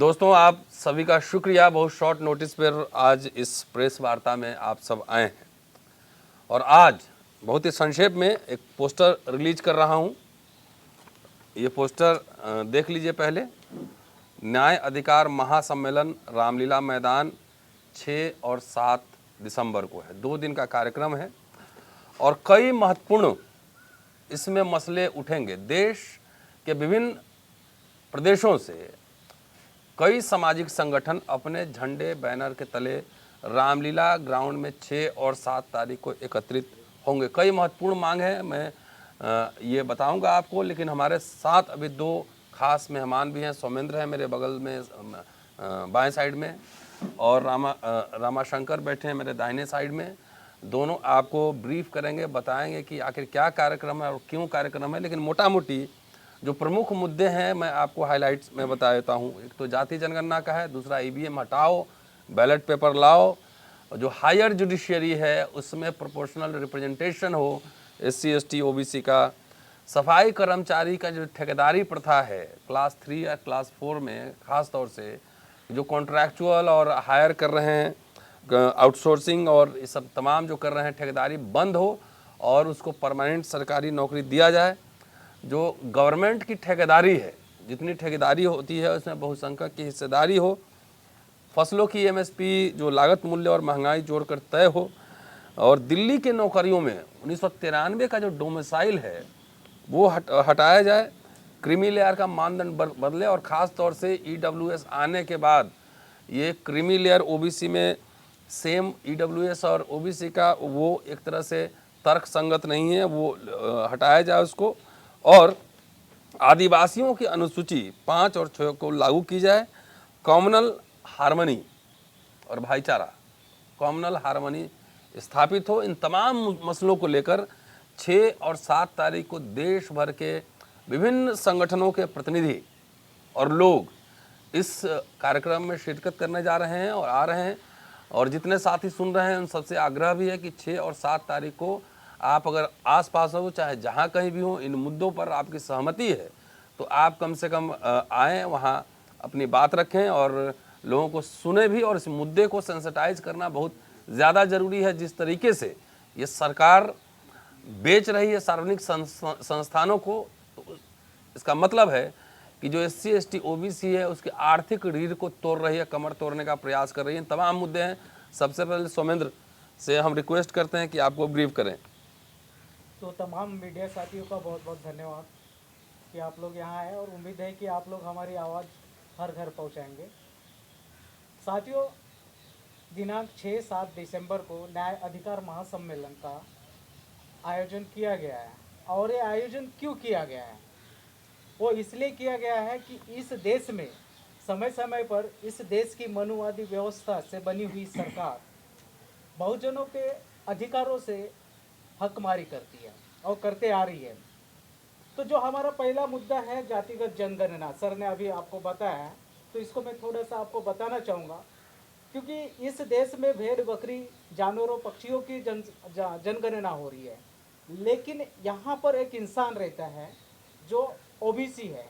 दोस्तों, आप सभी का शुक्रिया। बहुत शॉर्ट नोटिस पर आज इस प्रेस वार्ता में आप सब आए हैं और आज बहुत ही संक्षेप में एक पोस्टर रिलीज कर रहा हूं। ये पोस्टर देख लीजिए। पहले न्याय अधिकार महासम्मेलन रामलीला मैदान 6 और 7 दिसंबर को है। 2 दिन का कार्यक्रम है और कई महत्वपूर्ण इसमें मसले उठेंगे। देश के विभिन्न प्रदेशों से कई सामाजिक संगठन अपने झंडे बैनर के तले रामलीला ग्राउंड में 6 और 7 तारीख को एकत्रित होंगे। कई महत्वपूर्ण मांग है, मैं ये बताऊंगा आपको, लेकिन हमारे साथ अभी 2 खास मेहमान भी हैं। सौमेंद्र है मेरे बगल में बाएं साइड में और रामाशंकर बैठे हैं मेरे दाहिने साइड में। दोनों आपको ब्रीफ करेंगे, बताएंगे कि आखिर क्या कार्यक्रम है और क्यों कार्यक्रम है। लेकिन मोटा मोटी जो प्रमुख मुद्दे हैं मैं आपको हाइलाइट्स में बता देता हूँ। एक तो जाति जनगणना का है, दूसरा ईवीएम हटाओ, बैलेट पेपर लाओ, जो हायर जुडिशियरी है उसमें प्रोपोर्शनल रिप्रेजेंटेशन हो SC ST OBC का, सफाई कर्मचारी का जो ठेकेदारी प्रथा है क्लास 3 या क्लास 4 में, ख़ास तौर से जो कॉन्ट्रैक्चुअल और हायर कर रहे हैं, आउटसोर्सिंग और ये सब तमाम जो कर रहे हैं ठेकेदारी बंद हो और उसको परमानेंट सरकारी नौकरी दिया जाए। जो गवर्नमेंट की ठेकेदारी है, जितनी ठेकेदारी होती है उसमें बहुसंख्यक की हिस्सेदारी हो। फसलों की MSP जो लागत मूल्य और महंगाई जोड़कर तय हो। और दिल्ली के नौकरियों में 1993 का जो डोमिसाइल है वो हटाया जाए। क्रीमी लेयर का मानदंड बदले और ख़ास तौर से EWS आने के बाद ये क्रीमी लेयर OBC में सेम EWS और OBC का वो एक तरह से तर्क संगत नहीं है, वो हटाया जाए उसको। और आदिवासियों की अनुसूची 5 और 6 को लागू की जाए। कॉमनल हार्मनी और भाईचारा, कॉमनल हार्मनी स्थापित हो। इन तमाम मसलों को लेकर 6 और 7 तारीख को देश भर के विभिन्न संगठनों के प्रतिनिधि और लोग इस कार्यक्रम में शिरकत करने जा रहे हैं और आ रहे हैं। और जितने साथी सुन रहे हैं उन सबसे आग्रह भी है कि 6 और 7 तारीख को आप अगर आसपास हो, चाहे जहां कहीं भी हो, इन मुद्दों पर आपकी सहमति है तो आप कम से कम आएँ, वहां अपनी बात रखें और लोगों को सुने भी। और इस मुद्दे को सेंसिटाइज करना बहुत ज़्यादा ज़रूरी है। जिस तरीके से ये सरकार बेच रही है सार्वजनिक संस्थानों को, तो इसका मतलब है कि जो SC ST OBC है उसकी आर्थिक रीढ़ को तोड़ रही है, कमर तोड़ने का प्रयास कर रही है। तमाम मुद्दे हैं। सबसे पहले सौमेंद्र से हम रिक्वेस्ट करते हैं कि आपको ब्रीफ करें। तो तमाम मीडिया साथियों का बहुत बहुत धन्यवाद कि आप लोग यहाँ आए और उम्मीद है कि आप लोग हमारी आवाज़ हर घर पहुँचाएंगे। साथियों, दिनांक 6-7 दिसंबर को न्याय अधिकार महासम्मेलन का आयोजन किया गया है। और ये आयोजन क्यों किया गया है? वो इसलिए किया गया है कि इस देश में समय समय पर इस देश की मनुवादी व्यवस्था से बनी हुई सरकार बहुजनों के अधिकारों से हकमारी करती है और करते आ रही है। तो जो हमारा पहला मुद्दा है जातिगत जनगणना, सर ने अभी आपको बताया, तो इसको मैं थोड़ा सा आपको बताना चाहूँगा। क्योंकि इस देश में भेड़ बकरी जानवरों पक्षियों की जनगणना हो रही है, लेकिन यहाँ पर एक इंसान रहता है जो OBC है,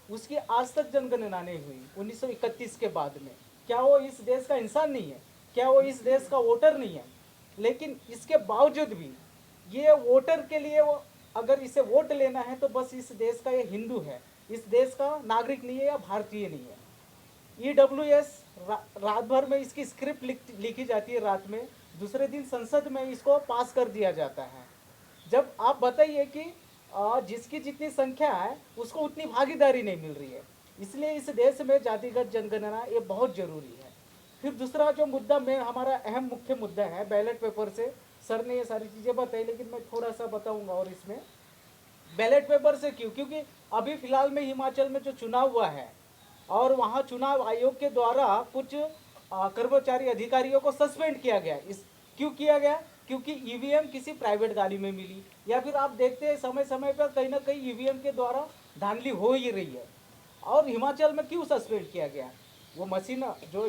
उसकी आज तक जनगणना नहीं हुई 1931 के बाद में। क्या वो इस देश का इंसान नहीं है? क्या वो इस देश का वोटर नहीं है? लेकिन इसके बावजूद भी ये वोटर के लिए, वो अगर इसे वोट लेना है तो बस इस देश का ये हिंदू है, इस देश का नागरिक नहीं है या भारतीय नहीं है। EWS रात भर में इसकी स्क्रिप्ट लिखी जाती है, रात में दूसरे दिन संसद में इसको पास कर दिया जाता है। जब आप बताइए कि जिसकी जितनी संख्या है उसको उतनी भागीदारी नहीं मिल रही है। इसलिए इस देश में जातिगत जनगणना ये बहुत ज़रूरी है। फिर दूसरा जो मुद्दा में हमारा अहम मुख्य मुद्दा है बैलेट पेपर से, सर ने ये सारी चीज़ें बताई, लेकिन मैं थोड़ा सा बताऊंगा। और इसमें बैलेट पेपर से क्यों? क्योंकि अभी फ़िलहाल में हिमाचल में जो चुनाव हुआ है और वहाँ चुनाव आयोग के द्वारा कुछ कर्मचारी अधिकारियों को सस्पेंड किया गया। इस क्यों किया गया? क्योंकि EVM किसी प्राइवेट गाड़ी में मिली, या फिर आप देखते हैं समय समय पर कहीं ना कहीं EVM के द्वारा धांधली हो ही रही है। और हिमाचल में क्यों सस्पेंड किया गया? वो मशीन जो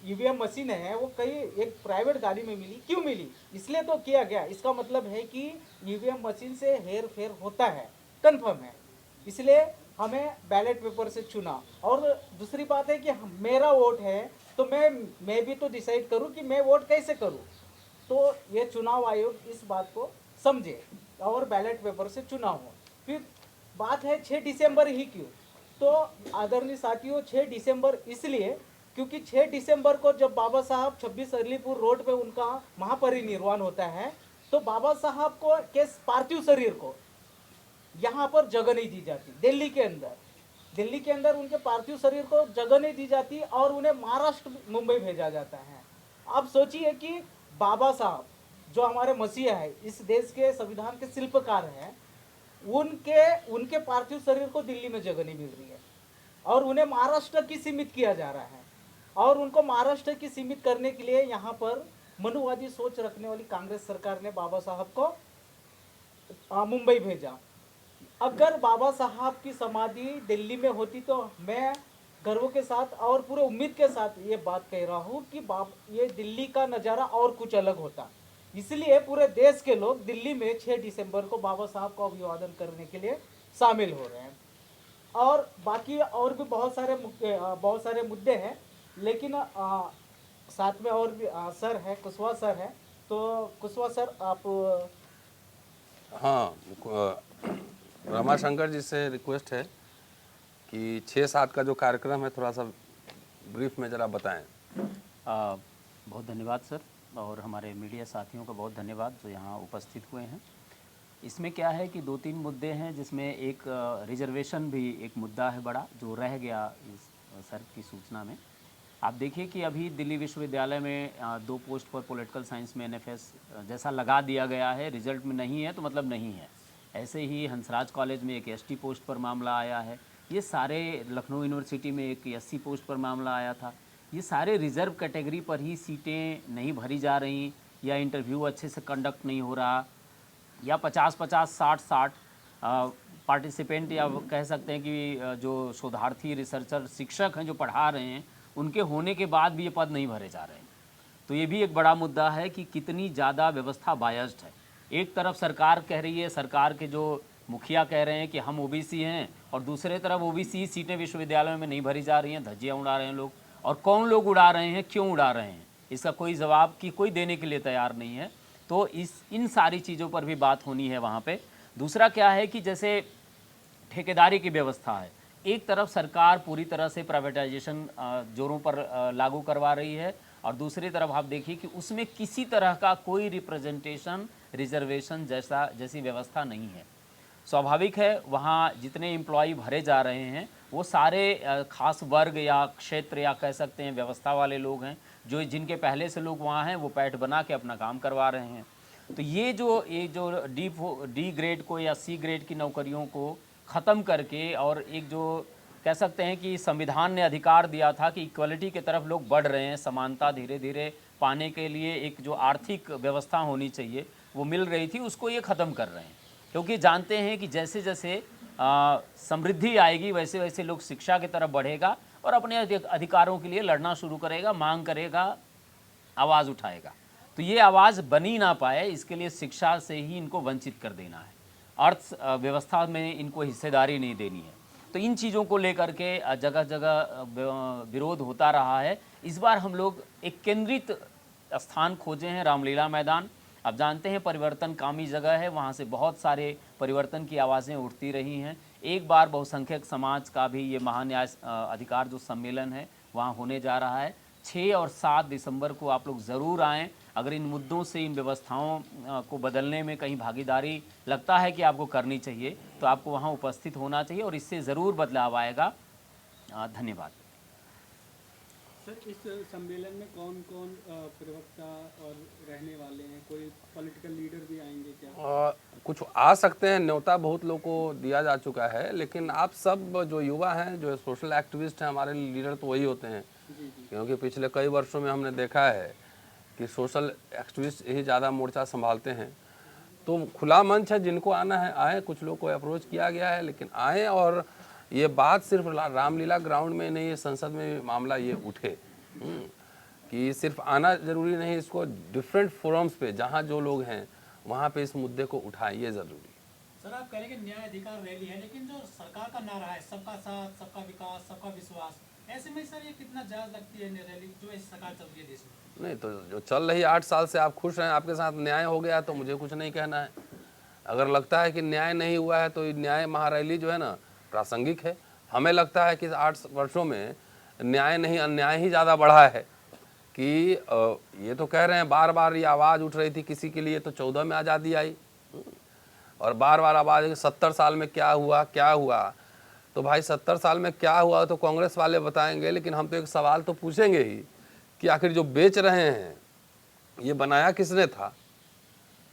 EVM मशीन है वो कहीं एक प्राइवेट गाड़ी में मिली। क्यों मिली? इसलिए तो किया गया। इसका मतलब है कि EVM मशीन से हेर फेर होता है, कन्फर्म है। इसलिए हमें बैलेट पेपर से चुना। और दूसरी बात है कि मेरा वोट है तो मैं भी तो डिसाइड करूं कि मैं वोट कैसे करूं। तो ये चुनाव आयोग इस बात को समझे और बैलेट पेपर से चुना हो। फिर बात है 6 दिसंबर ही क्यों? तो आदरणीय साथियों, 6 दिसंबर इसलिए क्योंकि 6 दिसंबर को जब बाबा साहब 26 अलीपुर रोड पे उनका महापरिनिर्वाण होता है, तो बाबा साहब को के पार्थिव शरीर को यहाँ पर जगह नहीं दी जाती। दिल्ली के अंदर उनके पार्थिव शरीर को जगह नहीं दी जाती और उन्हें महाराष्ट्र मुंबई भेजा जाता है। अब सोचिए कि बाबा साहब जो हमारे मसीहा है, इस देश के संविधान के शिल्पकार हैं, उनके पार्थिव शरीर को दिल्ली में जगह नहीं मिल रही है और उन्हें महाराष्ट्र की सीमित किया जा रहा है। और उनको महाराष्ट्र की सीमित करने के लिए यहाँ पर मनुवादी सोच रखने वाली कांग्रेस सरकार ने बाबा साहब को मुंबई भेजा। अगर बाबा साहब की समाधि दिल्ली में होती तो मैं गर्व के साथ और पूरे उम्मीद के साथ ये बात कह रहा हूँ कि ये दिल्ली का नज़ारा और कुछ अलग होता। इसलिए पूरे देश के लोग दिल्ली में 6 दिसंबर को बाबा साहब को अभिवादन करने के लिए शामिल हो रहे हैं। और बाकी और भी बहुत सारे मुद्दे हैं, लेकिन साथ में और भी सर है, कुशवाहा सर है। तो कुशवाहा सर आप हाँ, रमाशंकर जी से रिक्वेस्ट है कि 6-7 का जो कार्यक्रम है थोड़ा सा ब्रीफ में ज़रा बताएं। बहुत धन्यवाद सर, और हमारे मीडिया साथियों का बहुत धन्यवाद जो यहाँ उपस्थित हुए हैं। इसमें क्या है कि 2-3 मुद्दे हैं, जिसमें एक रिजर्वेशन भी एक मुद्दा है बड़ा, जो रह गया इस सर की सूचना में। आप देखिए कि अभी दिल्ली विश्वविद्यालय में 2 पोस्ट पर पॉलिटिकल साइंस में NFS जैसा लगा दिया गया है, रिजल्ट में नहीं है तो मतलब नहीं है। ऐसे ही हंसराज कॉलेज में एक ST पोस्ट पर मामला आया है। ये सारे, लखनऊ यूनिवर्सिटी में एक SC पोस्ट पर मामला आया था। ये सारे रिज़र्व कैटेगरी पर ही सीटें नहीं भरी जा रही, या इंटरव्यू अच्छे से कंडक्ट नहीं हो रहा, या 50-50, 60-60 पार्टिसिपेंट, या कह सकते हैं कि जो शोधार्थी, रिसर्चर, शिक्षक हैं जो पढ़ा रहे हैं, उनके होने के बाद भी ये पद नहीं भरे जा रहे हैं। तो ये भी एक बड़ा मुद्दा है कि कितनी ज़्यादा व्यवस्था बायस्ड है। एक तरफ सरकार कह रही है, सरकार के जो मुखिया कह रहे हैं कि हम OBC हैं, और दूसरे तरफ OBC सीटें विश्वविद्यालयों में नहीं भरी जा रही हैं, धज्जियाँ उड़ा रहे हैं लोग। और कौन लोग उड़ा रहे हैं, क्यों उड़ा रहे हैं, इसका कोई जवाब की कोई देने के लिए तैयार नहीं है। तो इन सारी चीज़ों पर भी बात होनी है वहाँ पे। दूसरा क्या है कि जैसे ठेकेदारी की व्यवस्था है, एक तरफ सरकार पूरी तरह से प्राइवेटाइजेशन जोरों पर लागू करवा रही है, और दूसरी तरफ आप देखिए कि उसमें किसी तरह का कोई रिप्रेजेंटेशन, रिजर्वेशन जैसी व्यवस्था नहीं है। स्वाभाविक है वहाँ जितने एम्प्लॉय भरे जा रहे हैं वो सारे खास वर्ग या क्षेत्र या कह सकते हैं व्यवस्था वाले लोग हैं, जिनके पहले से लोग वहाँ हैं, वो पैठ बना के अपना काम करवा रहे हैं। तो ये जो डी ग्रेड को या C ग्रेड की नौकरियों को ख़त्म करके, और एक जो कह सकते हैं कि संविधान ने अधिकार दिया था कि इक्वलिटी की तरफ लोग बढ़ रहे हैं, समानता धीरे धीरे पाने के लिए एक जो आर्थिक व्यवस्था होनी चाहिए वो मिल रही थी, उसको ये ख़त्म कर रहे हैं। क्योंकि जानते हैं कि जैसे जैसे समृद्धि आएगी वैसे वैसे लोग शिक्षा की तरफ बढ़ेगा और अपने अधिकारों के लिए लड़ना शुरू करेगा, मांग करेगा, आवाज़ उठाएगा। तो ये आवाज़ बनी ना पाए, इसके लिए शिक्षा से ही इनको वंचित कर देना है, अर्थव्यवस्था में इनको हिस्सेदारी नहीं देनी है। तो इन चीज़ों को लेकर के जगह जगह विरोध होता रहा है। इस बार हम लोग एक केंद्रित स्थान खोजे हैं, रामलीला मैदान। अब जानते हैं परिवर्तनकामी जगह है, वहाँ से बहुत सारे परिवर्तन की आवाज़ें उठती रही हैं। एक बार बहुसंख्यक समाज का भी ये महान्याय अधिकार जो सम्मेलन है वहाँ होने जा रहा है। 6 और 7 दिसंबर को आप लोग ज़रूर आएँ। अगर इन मुद्दों से, इन व्यवस्थाओं को बदलने में कहीं भागीदारी लगता है कि आपको करनी चाहिए, तो आपको वहाँ उपस्थित होना चाहिए और इससे ज़रूर बदलाव आएगा। धन्यवाद सर। इस सम्मेलन में कौन कौन प्रवक्ता और रहने वाले हैं? कोई पॉलिटिकल लीडर भी आएंगे क्या? कुछ आ सकते हैं, न्योता बहुत लोगों को दिया जा चुका है, लेकिन आप सब जो युवा हैं, जो सोशल एक्टिविस्ट हैं, हमारे लीडर तो वही होते हैं। क्योंकि पिछले कई वर्षों में हमने देखा है कि सोशल एक्टिविस्ट ही ज़्यादा मोर्चा संभालते हैं। तो खुला मंच है, जिनको आना है आए। कुछ लोग को अप्रोच किया गया है, लेकिन आए। और ये बात सिर्फ रामलीला ग्राउंड में नहीं, संसद में भी मामला ये उठे कि सिर्फ आना ज़रूरी नहीं, इसको डिफरेंट फोरम्स पे जहाँ जो लोग हैं वहाँ पे इस मुद्दे को उठाएं, ये ज़रूरी। सर आप कह रहे हैं कि न्याय अधिकार रैली है, लेकिन जो सरकार का नारा है सबका साथ, सबका विकास, सबका विश्वास, ऐसे में सर ये कितना जायज लगती है रैली जो ऐसी सरकार चल रही है देश में? नहीं तो जो चल रही 8 साल से आप खुश हैं, आपके साथ न्याय हो गया तो मुझे कुछ नहीं कहना है। अगर लगता है कि न्याय नहीं हुआ है तो न्याय महारैली जो है ना प्रासंगिक है। हमें लगता है कि 8 वर्षों में न्याय नहीं अन्याय ही ज़्यादा बढ़ा है। कि ये तो कह रहे हैं बार बार ये आवाज़ उठ रही थी किसी के लिए तो 14 में आज़ादी आई, और बार बार आवाज़ है कि 70 साल में क्या हुआ क्या हुआ। तो भाई 70 साल में क्या हुआ तो कांग्रेस वाले बताएंगे, लेकिन हम तो एक सवाल तो पूछेंगे ही कि आखिर जो बेच रहे हैं ये बनाया किसने था?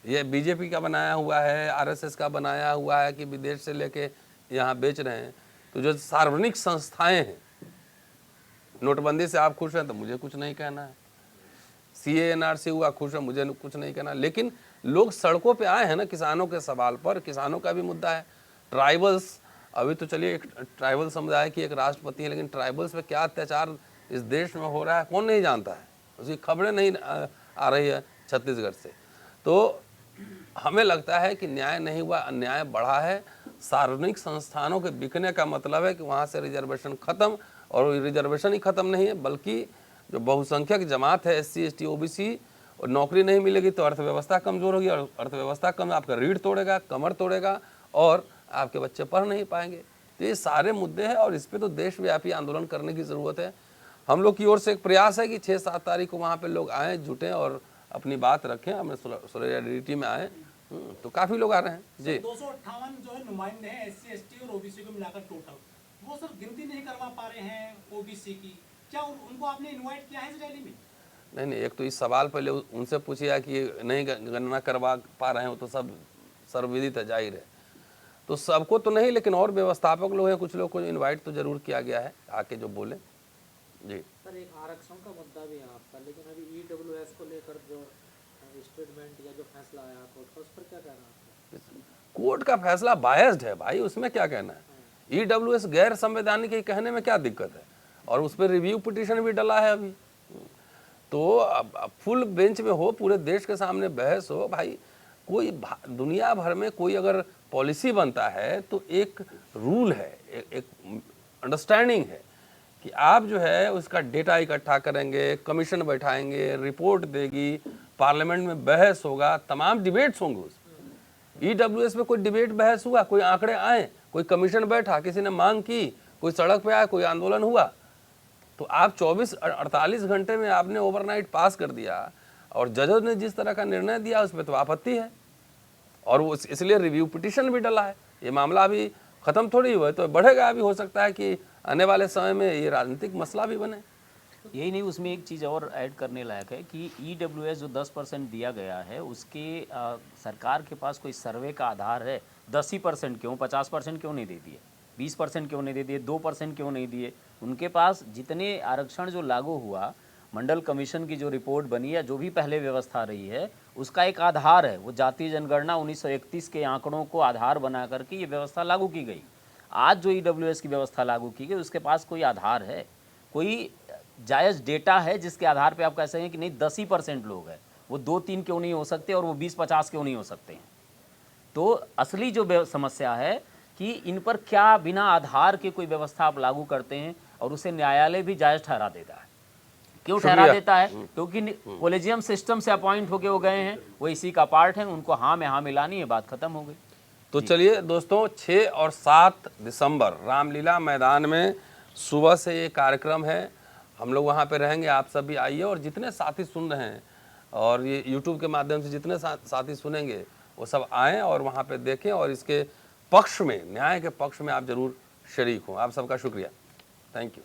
ये बीजेपी का बनाया हुआ है, आरएसएस का बनाया हुआ है कि विदेश से लेके यहाँ बेच रहे हैं? तो जो सार्वजनिक संस्थाएं हैं, नोटबंदी से आप खुश हैं तो मुझे कुछ नहीं कहना है, CA-NRC हुआ खुश है मुझे कुछ नहीं कहना। लेकिन लोग सड़कों पे आए हैं ना किसानों के सवाल पर, किसानों का भी मुद्दा है। ट्राइबल्स, अभी तो चलिए एक ट्राइबल समुदाय की एक राष्ट्रपति है, लेकिन ट्राइबल्स पे क्या अत्याचार इस देश में हो रहा है कौन नहीं जानता है, उसकी खबरें नहीं आ रही है छत्तीसगढ़ से। तो हमें लगता है कि न्याय नहीं हुआ, अन्याय बढ़ा है। सार्वजनिक संस्थानों के बिकने का मतलब है कि वहाँ से रिजर्वेशन खत्म, और रिजर्वेशन ही खत्म नहीं है बल्कि जो बहुसंख्यक जमात है SC ST OBC, और नौकरी नहीं मिलेगी तो अर्थव्यवस्था कमज़ोर होगी, और अर्थव्यवस्था कम आपका रीढ़ तोड़ेगा, कमर तोड़ेगा, और आपके बच्चे पढ़ नहीं पाएंगे। तो ये सारे मुद्दे हैं और इस पर तो देशव्यापी आंदोलन करने की ज़रूरत है। हम लोग की ओर से एक प्रयास है कि 6-7 तारीख को वहाँ पे लोग आएँ, जुटें और अपनी बात रखें। हमें सोलिडारिटी में आएँ, तो काफ़ी लोग आ रहे हैं जी। 258 जो है नुमाइंदे हैं SC ST और OBC को मिलाकर टोटल, वो सर गिनती नहीं करवा पा रहे हैं OBC की, क्या उनको आपने इनवाइट किया है इस रैली में? नहीं, एक तो इस सवाल पहले उनसे पूछिए कि नहीं गणना करवा पा रहे हो तो सब सर्वविदित है, जाहिर है। तो सबको तो नहीं, लेकिन और व्यवस्थापक लोग हैं, कुछ लोग को इनवाइट तो जरूर किया गया है आके जो बोले जी। सर एक आरक्षण का मुद्दा भी है आपका, लेकिन अभी EWS को लेकर जो स्टेटमेंट या जो फैसला आया कोर्ट का, उस पर क्या कहना है आपका? कोर्ट का फैसला बायस्ड है भाई, उसमें क्या कहना है। EWS गैर संवैधानिक कहने में क्या दिक्कत है, और उस पर रिव्यू पिटीशन भी डला है अभी। तो अब फुल बेंच में हो, पूरे देश के सामने बहस हो भाई। कोई दुनिया भर में कोई अगर पॉलिसी बनता है तो एक रूल है, एक अंडरस्टैंडिंग है कि आप जो है उसका डेटा इकट्ठा करेंगे, कमीशन बैठाएंगे, रिपोर्ट देगी, पार्लियामेंट में बहस होगा, तमाम डिबेट्स होंगे उस। EWS में कोई डिबेट बहस हुआ, कोई आंकड़े आए, कोई कमीशन बैठा, किसी ने मांग की, कोई सड़क पे आया, कोई आंदोलन हुआ, तो आप 24-48 घंटे में आपने ओवरनाइट पास कर दिया, और जजों ने जिस तरह का निर्णय दिया उस पर तो आपत्ति है, और वो इसलिए रिव्यू पिटीशन भी डला है। ये मामला अभी खत्म थोड़ी हुआ है, तो बढ़ेगा। अभी हो सकता है कि आने वाले समय में ये राजनीतिक मसला भी बने। यही नहीं, उसमें एक चीज़ और ऐड करने लायक है कि EWS जो 10% दिया गया है उसके सरकार के पास कोई सर्वे का आधार है? 10 ही % क्यों, 50% क्यों नहीं दे दिए, 20% क्यों नहीं दे दिए, 2% क्यों नहीं दिए? उनके पास जितने आरक्षण जो लागू हुआ, मंडल कमीशन की जो रिपोर्ट बनी है, जो भी पहले व्यवस्था रही है, उसका एक आधार है। वो जातीय जनगणना 1931 के आंकड़ों को आधार बना करके ये व्यवस्था लागू की गई। आज जो EWS की व्यवस्था लागू की गई उसके पास कोई आधार है, कोई जायज़ डेटा है जिसके आधार पे आप कह सकें कि नहीं 10 ही % लोग हैं, वो 2-3 क्यों नहीं हो सकते और वो 20-50 क्यों नहीं हो सकते हैं? तो असली जो समस्या है कि इन पर क्या बिना आधार के कोई व्यवस्था आप लागू करते हैं और उसे न्यायालय भी जायज़ ठहरा देता है। क्यों ठहरा देता है? क्योंकि कोलेजियम सिस्टम से अपॉइंट होके वो गए हैं, वो इसी का पार्ट है, उनको हाँ में हाँ मिलानी है, बात खत्म हो गई। तो चलिए दोस्तों, 6 और 7 दिसंबर रामलीला मैदान में सुबह से ये कार्यक्रम है, हम लोग वहाँ पे रहेंगे। आप सभी आइए, और जितने साथी सुन रहे हैं और ये YouTube के माध्यम से जितने साथी सुनेंगे वो सब आएँ और वहाँ पे देखें, और इसके पक्ष में, न्याय के पक्ष में आप जरूर शरीक हों। आप सबका शुक्रिया, थैंक यू।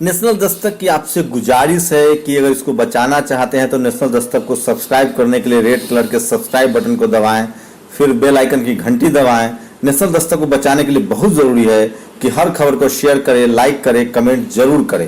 नेशनल दस्तक की आपसे गुजारिश है कि अगर इसको बचाना चाहते हैं तो नेशनल दस्तक को सब्सक्राइब करने के लिए रेड कलर के सब्सक्राइब बटन को दबाएं, फिर बेल आइकन की घंटी दबाएं। नेशनल दस्तक को बचाने के लिए बहुत जरूरी है कि हर खबर को शेयर करें, लाइक करें, कमेंट जरूर करें।